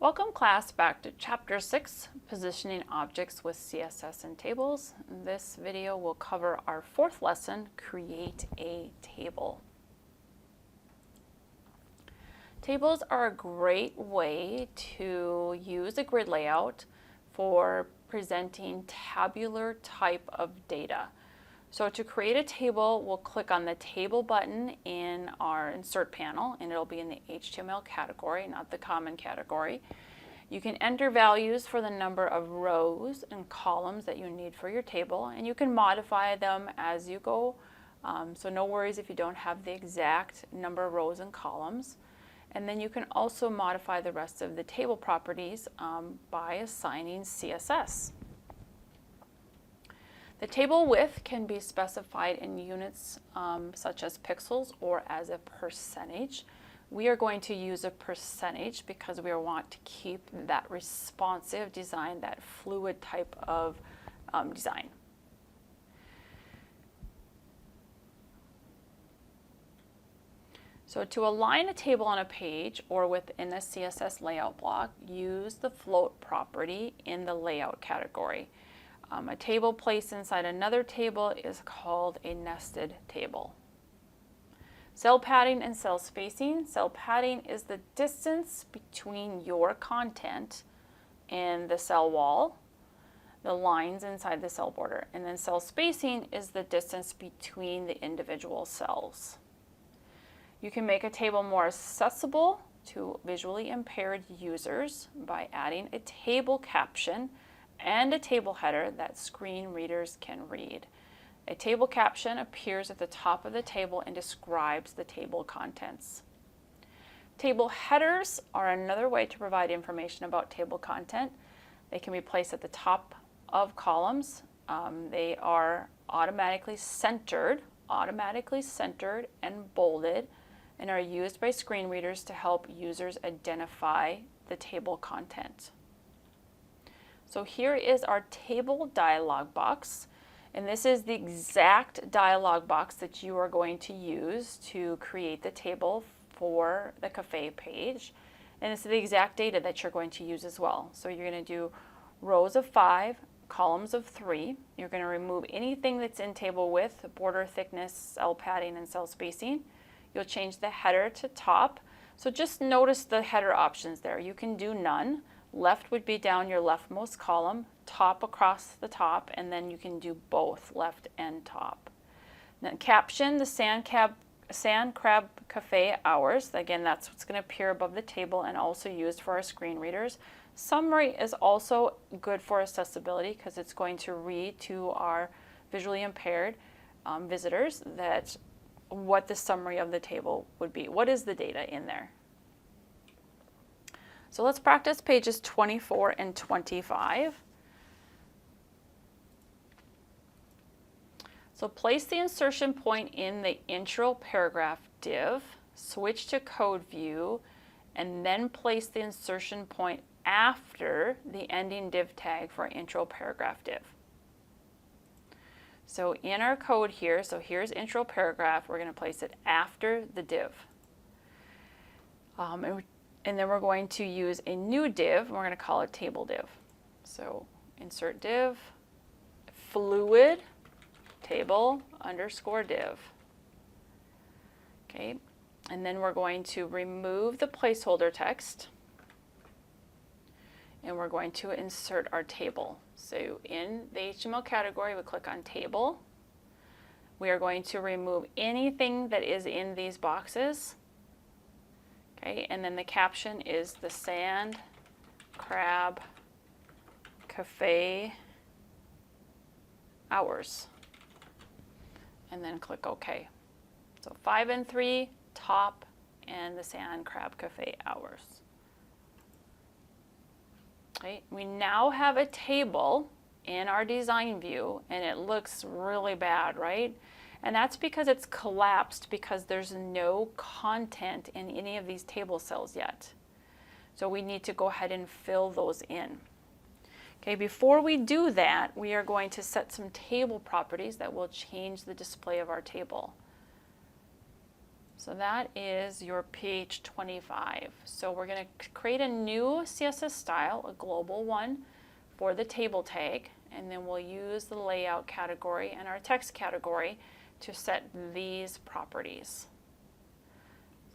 Welcome class back to Chapter 6, Positioning Objects with CSS and Tables. This video will cover our fourth lesson, Create a Table. Tables are a great way to use a grid layout for presenting tabular type of data. So to create a table, we'll click on the Table button in our Insert panel, and it'll be in the HTML category, not the Common category. You can enter values for the number of rows and columns that you need for your table, and you can modify them as you go. So no worries if you don't have the exact number of rows and columns. And then you can also modify the rest of the table properties by assigning CSS. The table width can be specified in units such as pixels or as a percentage. We are going to use a percentage because we want to keep that responsive design, that fluid type of design. So to align a table on a page or within a CSS layout block, use the float property in the layout category. A table placed inside another table is called a nested table. Cell padding and cell spacing. Cell padding is the distance between your content and the cell wall, the lines inside the cell border. And then cell spacing is the distance between the individual cells. You can make a table more accessible to visually impaired users by adding a table caption and a table header that screen readers can read. A table caption appears at the top of the table and describes the table contents. Table headers are another way to provide information about table content. They can be placed at the top of columns. They are automatically centered and bolded, and are used by screen readers to help users identify the table content. So here is our table dialog box, and this is the exact dialog box that you are going to use to create the table for the cafe page, and it's the exact data that you're going to use as well. So you're going to do rows of 5, columns of 3. You're going to remove anything that's in table width, border thickness, cell padding, and cell spacing. You'll change the header to top. So just notice the header options there. You can do none. Left would be down your leftmost column, top across the top, and then you can do both left and top. Then caption, the Sand Crab Cafe hours. Again, that's what's going to appear above the table and also used for our screen readers. Summary is also good for accessibility because it's going to read to our visually impaired visitors that what the summary of the table would be. What is the data in there? So let's practice pages 24 and 25. So place the insertion point in the intro paragraph div, switch to code view, and then place the insertion point after the ending div tag for intro paragraph div. So in our code here, so here's intro paragraph, we're going to place it after the div. And then we're going to use a new div, and we're going to call it table div. So insert div, fluid, table underscore div. Okay, and then we're going to remove the placeholder text, and we're going to insert our table. So in the HTML category, we click on table. We are going to remove anything that is in these boxes. Okay, and then the caption is the Sand Crab Cafe hours. And then click OK. So 5 and 3, top, and the Sand Crab Cafe hours. Okay, we now have a table in our design view, and it looks really bad, right? And that's because it's collapsed because there's no content in any of these table cells yet. So we need to go ahead and fill those in. Okay, before we do that, we are going to set some table properties that will change the display of our table. So that is your page 25. So we're going to create a new CSS style, a global one, for the table tag, and then we'll use the layout category and our text category to set these properties.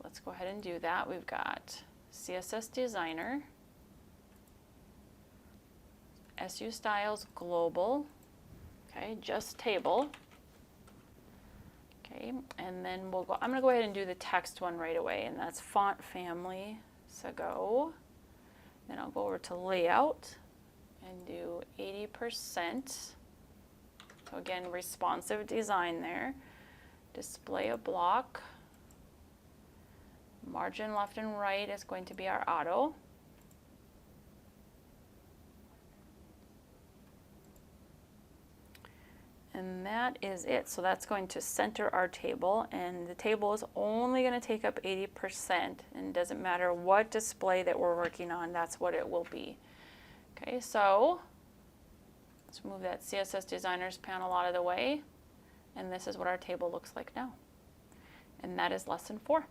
Let's go ahead and do that. We've got CSS Designer, SU Styles Global, okay, just table. Okay, and then I'm going to go ahead and do the text one right away, and that's font family, so go. Then I'll go over to layout and do 80%. So again, responsive design there. Display a block. Margin left and right is going to be our auto. And that is it. So that's going to center our table, and the table is only going to take up 80%, and it doesn't matter what display that we're working on, that's what it will be. Okay, so let's move that CSS Designers panel out of the way, and this is what our table looks like now. And that is lesson 4.